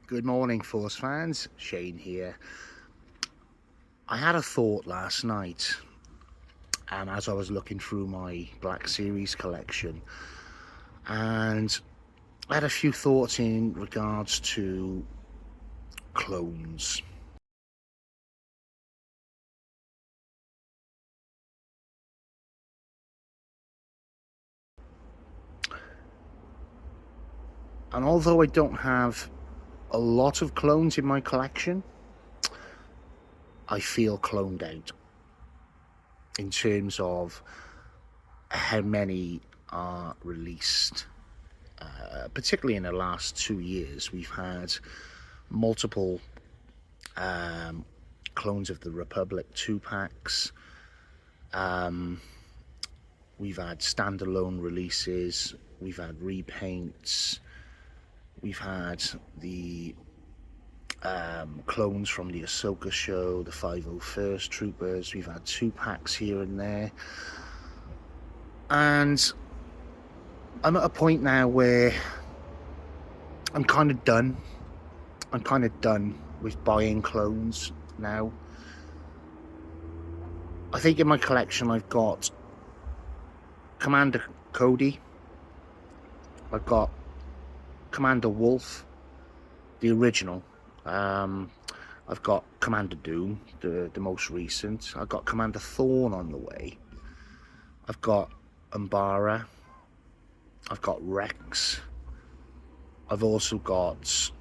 Good morning, Force fans. Shane here. I had a thought last night as I was looking through my Black Series collection, and I had a few thoughts in regards to clones. And although I don't have a lot of clones in my collection, I feel cloned out in terms of how many are released. Particularly in the last 2 years, we've had multiple clones of the Republic 2-packs. We've had standalone releases, we've had repaints, we've had the clones from the Ahsoka show, the 501st Troopers. We've had 2-packs here and there, and I'm at a point now where I'm kind of done. I'm kind of done with buying clones now. I think in my collection I've got Commander Cody, I've got Commander Wolf, the original, I've got Commander Doom, the most recent, I've got Commander Thorn on the way, I've got Umbara, I've got Rex, I've also got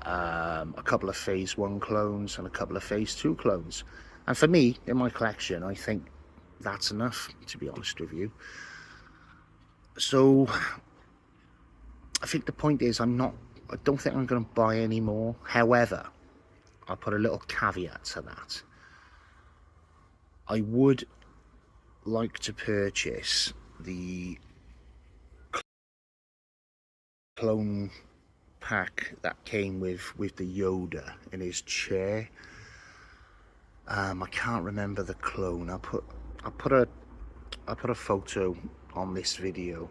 a couple of Phase 1 clones and a couple of Phase 2 clones. And for me, in my collection, I think that's enough, to be honest with you. So I think the point is I don't think I'm going to buy any more. However, I'll put a little caveat to that. I would like to purchase the clone pack that came with the Yoda in his chair. I can't remember the clone. I'll put a photo on this video.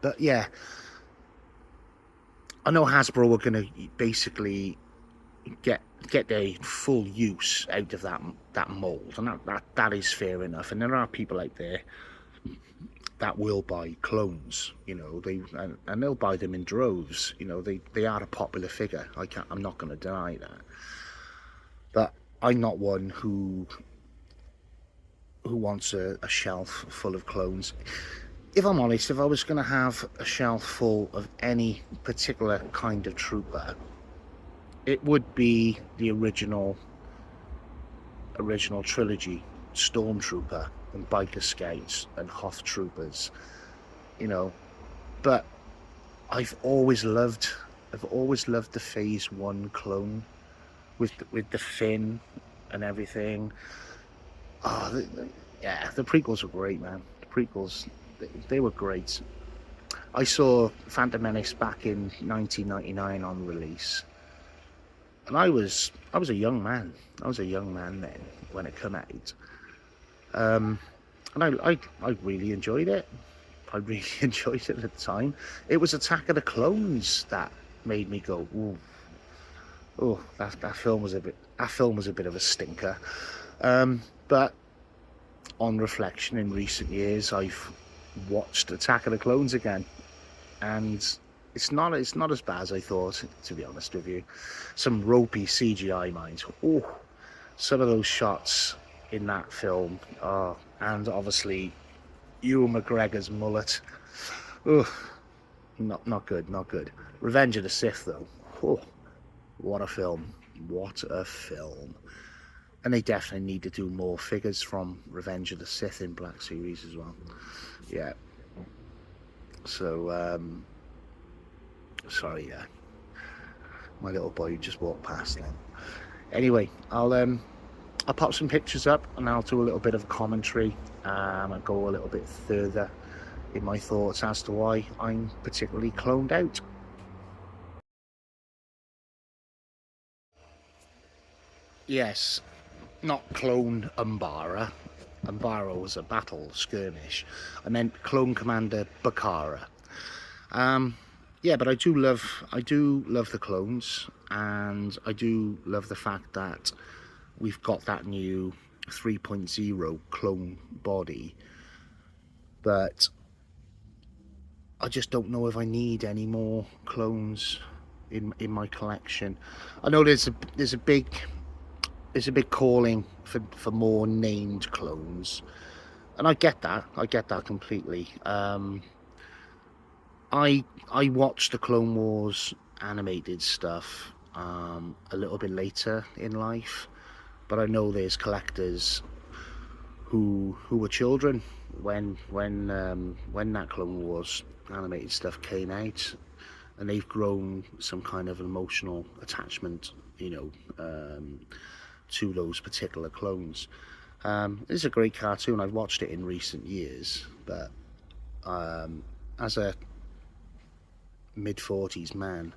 But yeah, I know Hasbro are going to basically get their full use out of that mold, and that is fair enough. And there are people out there that will buy clones, you know, and they'll buy them in droves. You know, they are a popular figure. I'm not going to deny that. But I'm not one who wants a shelf full of clones. If I'm honest, if I was going to have a shelf full of any particular kind of trooper, it would be the original trilogy, Stormtrooper and Biker Scouts and Hoth Troopers, you know. But I've always loved the Phase 1 clone with the fin and everything. Oh, yeah, the prequels were great, man. The prequels, they were great. I saw Phantom Menace back in 1999 on release, and I was a young man. I was a young man then when it came out. And I really enjoyed it. I really enjoyed it at the time. It was Attack of the Clones that made me go, ooh, oh, that film was a bit of a stinker. But on reflection, in recent years, I've watched Attack of the Clones again, and it's not as bad as I thought, to be honest with you. Some ropey CGI mines. Oh, some of those shots in that film. Oh, and obviously Ewan McGregor's mullet. Oh, not good, not good. Revenge of the Sith, though. Oh, what a film. What a film. And they definitely need to do more figures from Revenge of the Sith in Black Series as well. Yeah. So, sorry, yeah. My little boy just walked past then. Anyway, I'll pop some pictures up and I'll do a little bit of commentary. I'll go a little bit further in my thoughts as to why I'm particularly cloned out. Yes, not clone Umbara. Umbara was a battle skirmish. I meant clone Commander Bakara. Yeah, but I do love the clones. and I do love the fact that we've got that new 3.0 clone body, but I just don't know if I need any more clones in my collection. I know there's a big calling for more named clones, and I get that completely. I watched the Clone Wars animated stuff a little bit later in life, but I know there's collectors who were children when that Clone Wars animated stuff came out, and they've grown some kind of emotional attachment, to those particular clones. It's a great cartoon. I've watched it in recent years, but as a mid-40s man,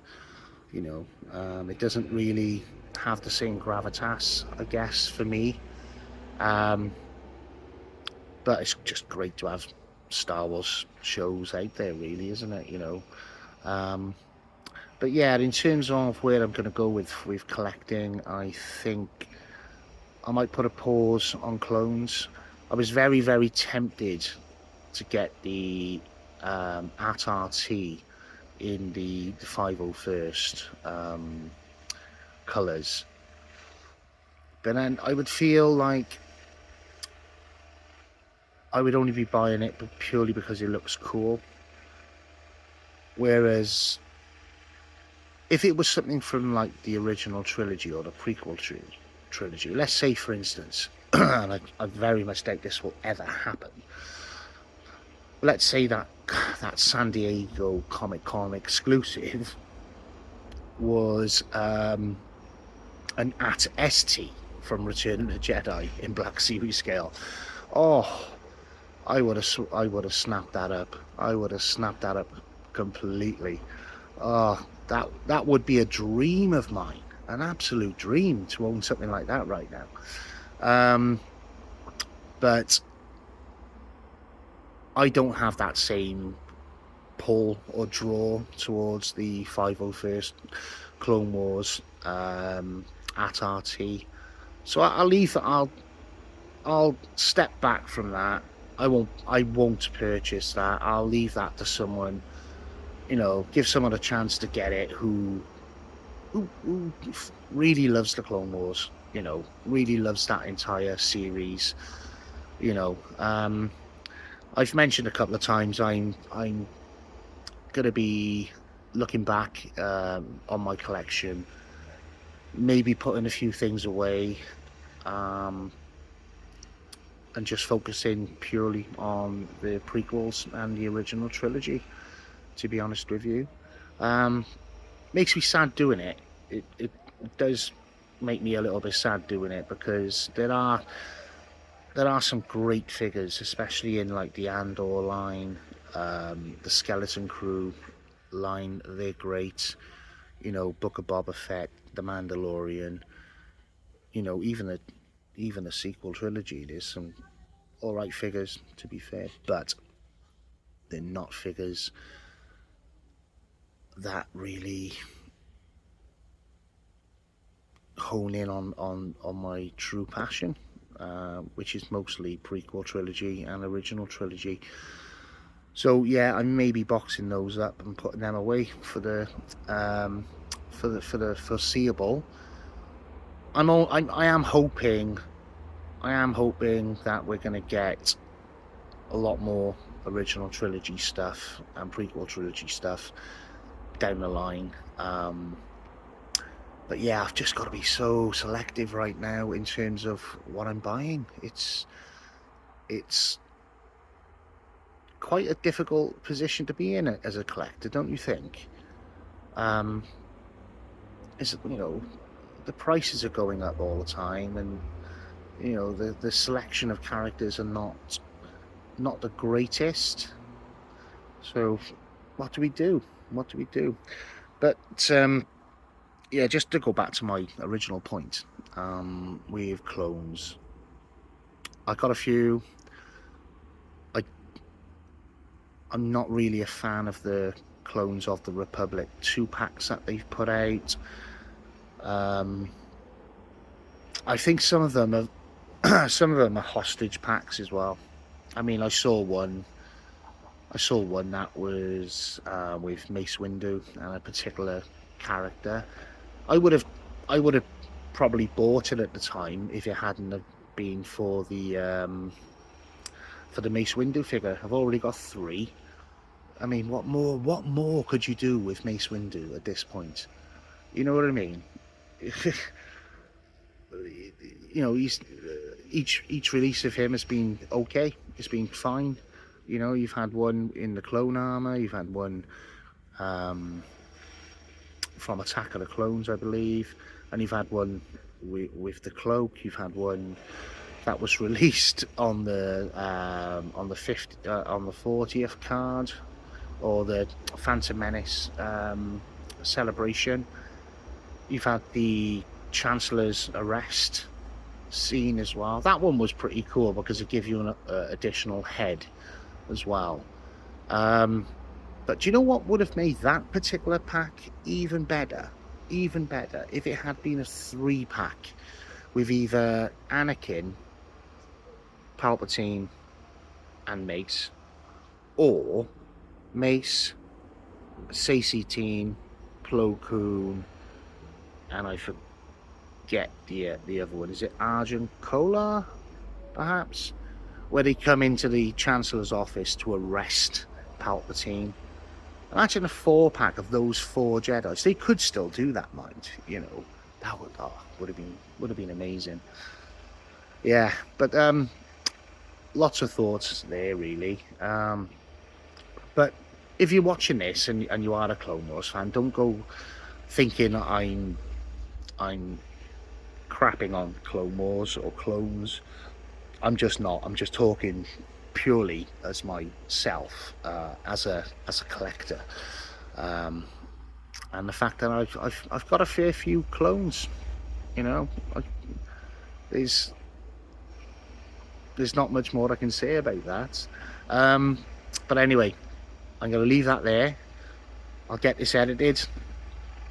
it doesn't really have the same gravitas, I guess, for me. But it's just great to have Star Wars shows out there, really, isn't it? But yeah, in terms of where I'm going to go with collecting, I think I might put a pause on clones. I was very, very tempted to get the AT-RT in the 501st colours, but then I would feel like I would only be buying it purely because it looks cool. Whereas if it was something from like the original trilogy or the prequel trilogy, let's say for instance, and I very much doubt this will ever happen, let's say that San Diego Comic-Con exclusive was an AT-ST from Return of the Jedi in Black Series scale. Oh, I would have snapped that up. I would have snapped that up completely. Oh, that would be a dream of mine, an absolute dream to own something like that right now. But I don't have that same pull or draw towards the 501st Clone Wars AT-RT. So I'll leave that. I'll step back from that. I won't purchase that. I'll leave that to someone, give someone a chance to get it who really loves the Clone Wars, really loves that entire series. I've mentioned a couple of times I'm gonna be looking back on my collection, maybe putting a few things away, and just focusing purely on the prequels and the original trilogy, to be honest with you. Makes me sad doing it. It does make me a little bit sad doing it, because there are some great figures, especially in like the Andor line, the Skeleton Crew line. They're great. Book of Boba Fett, The Mandalorian. Even the sequel trilogy. There's some all right figures, to be fair, but they're not figures that really hone in on my true passion, which is mostly prequel trilogy and original trilogy. So yeah, I may be boxing those up and putting them away for the foreseeable. I am hoping that we're going to get a lot more original trilogy stuff and prequel trilogy stuff down the line. But yeah, I've just got to be so selective right now in terms of what I'm buying. It's quite a difficult position to be in as a collector, don't you think? The prices are going up all the time, and the selection of characters are not the greatest. So what do we do? But yeah, just to go back to my original point, with clones, I got a few. I'm not really a fan of the Clones of the Republic 2-packs that they've put out. I think some of them are hostage packs as well. I mean, I saw one that was with Mace Windu and a particular character. I would have probably bought it at the time if it hadn't have been for the Mace Windu figure. I've already got 3. I mean, what more could you do with Mace Windu at this point? You know what I mean? You know, he's each release of him has been okay. It's been fine. You know, you've had one in the clone armor. You've had one from Attack of the Clones, I believe, and you've had one with the cloak. You've had one that was released on the 40th card, or the Phantom Menace celebration. You've had the Chancellor's arrest scene as well. That one was pretty cool because it gives you an additional head as well. But do you know what would have made that particular pack even better? Even better if it had been a 3-pack with either Anakin, Palpatine, and Mace, or Mace, Saesee, Plo Koon, and I forget the other one. Is it Argent Kolar, perhaps? Where they come into the Chancellor's office to arrest Palpatine. Imagine a 4-pack of those 4 Jedis. They could still do that, mind. You know, that would have been amazing. Yeah, but lots of thoughts there, really. But if you're watching this and you are a Clone Wars fan, don't go thinking I'm crapping on Clone Wars or clones. I'm just not. I'm just talking purely as myself, as a collector, and the fact that I've got a fair few clones. You know, there's not much more I can say about that. But anyway, I'm going to leave that there. I'll get this edited.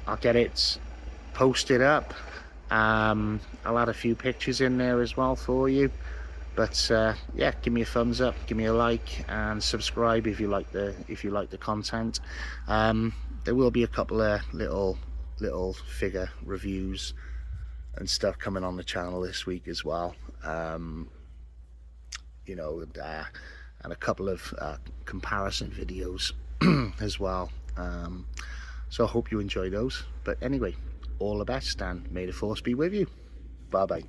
I'll get it posted up. I'll add a few pictures in there as well for you. But yeah, give me a thumbs up, give me a like, and subscribe if you like the content. There will be a couple of little figure reviews and stuff coming on the channel this week as well. You know, and a couple of comparison videos as well. So I hope you enjoy those. But anyway, all the best, and may the force be with you. Bye bye.